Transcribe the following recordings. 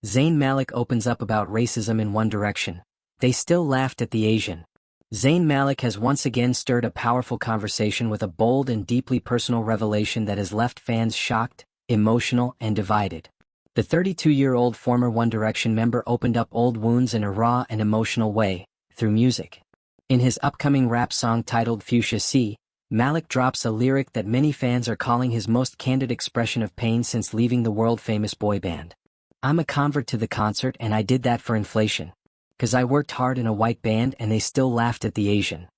Zayn Malik opens up about racism in One Direction. They still laughed at the Asian. Zayn Malik has once again stirred a powerful conversation with a bold and deeply personal revelation that has left fans shocked, emotional, and divided. The 32-year-old former One Direction member opened up old wounds in a raw and emotional way, through music. In his upcoming rap song titled Fuchsia Sea, Malik drops a lyric that many fans are calling his most candid expression of pain since leaving the world-famous boy band. "I'm a convert to the concert and I did that for inflation. 'Cause I worked hard in a white band and they still laughed at the Asian."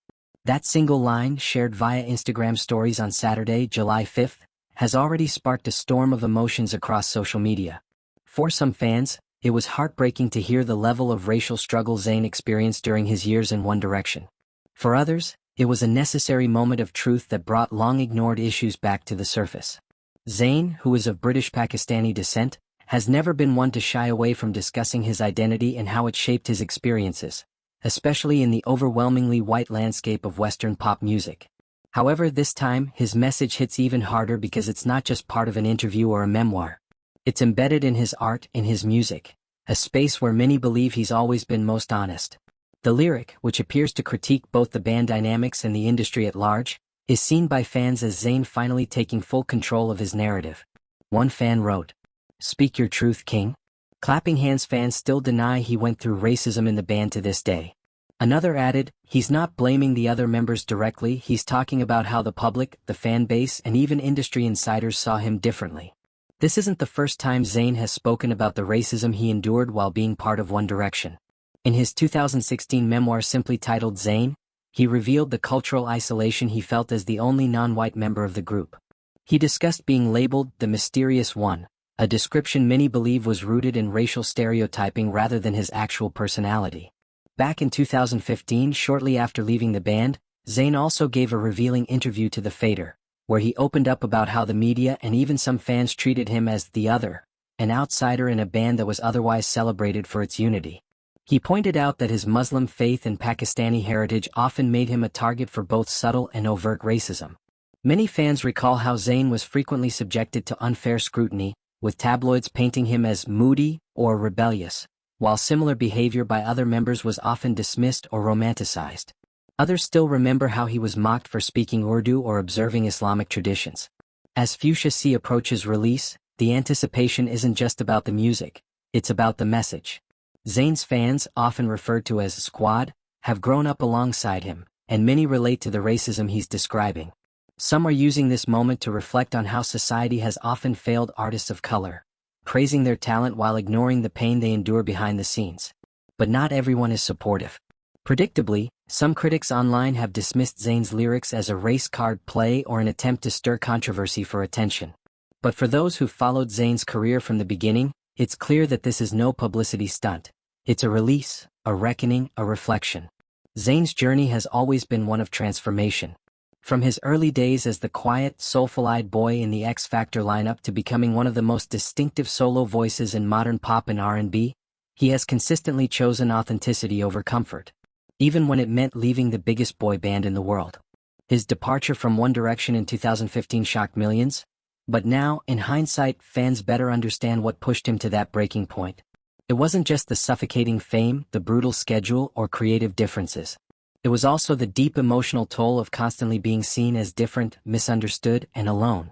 That single line, shared via Instagram stories on Saturday, July 5th, has already sparked a storm of emotions across social media. For some fans, it was heartbreaking to hear the level of racial struggle Zayn experienced during his years in One Direction. For others, it was a necessary moment of truth that brought long-ignored issues back to the surface. Zayn, who is of British-Pakistani descent, has never been one to shy away from discussing his identity and how it shaped his experiences, especially in the overwhelmingly white landscape of Western pop music. However, this time, his message hits even harder because it's not just part of an interview or a memoir. It's embedded in his art, in his music, a space where many believe he's always been most honest. The lyric, which appears to critique both the band dynamics and the industry at large, is seen by fans as Zayn finally taking full control of his narrative. One fan wrote, "Speak your truth, King." Clapping Hands fans still deny he went through racism in the band to this day. Another added, "He's not blaming the other members directly, he's talking about how the public, the fan base, and even industry insiders saw him differently." This isn't the first time Zayn has spoken about the racism he endured while being part of One Direction. In his 2016 memoir simply titled Zayn, he revealed the cultural isolation he felt as the only non-white member of the group. He discussed being labeled the mysterious one, a description many believe was rooted in racial stereotyping rather than his actual personality. Back in 2015, shortly after leaving the band, Zayn also gave a revealing interview to The Fader, where he opened up about how the media and even some fans treated him as the other, an outsider in a band that was otherwise celebrated for its unity. He pointed out that his Muslim faith and Pakistani heritage often made him a target for both subtle and overt racism. Many fans recall how Zayn was frequently subjected to unfair scrutiny, with tabloids painting him as moody or rebellious, while similar behavior by other members was often dismissed or romanticized. Others still remember how he was mocked for speaking Urdu or observing Islamic traditions. As Fuchsia Sea approaches release, the anticipation isn't just about the music, it's about the message. Zayn's fans, often referred to as Squad, have grown up alongside him, and many relate to the racism he's describing. Some are using this moment to reflect on how society has often failed artists of color, praising their talent while ignoring the pain they endure behind the scenes. But not everyone is supportive. Predictably, some critics online have dismissed Zayn's lyrics as a race card play or an attempt to stir controversy for attention. But for those who've followed Zayn's career from the beginning, it's clear that this is no publicity stunt. It's a release, a reckoning, a reflection. Zayn's journey has always been one of transformation. From his early days as the quiet, soulful-eyed boy in the X Factor lineup to becoming one of the most distinctive solo voices in modern pop and R&B, he has consistently chosen authenticity over comfort, even when it meant leaving the biggest boy band in the world. His departure from One Direction in 2015 shocked millions, but now, in hindsight, fans better understand what pushed him to that breaking point. It wasn't just the suffocating fame, the brutal schedule, or creative differences. It was also the deep emotional toll of constantly being seen as different, misunderstood, and alone.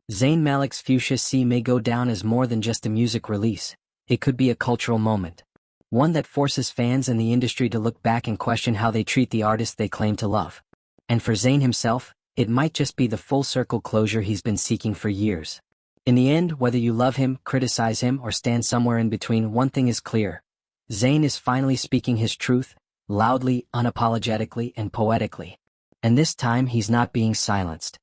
Zayn Malik's Fuchsia Sea may go down as more than just a music release. It could be a cultural moment. One that forces fans and the industry to look back and question how they treat the artist they claim to love. And for Zayn himself, it might just be the full-circle closure he's been seeking for years. In the end, whether you love him, criticize him, or stand somewhere in between, one thing is clear. Zayn is finally speaking his truth, loudly, unapologetically, and poetically. And this time he's not being silenced.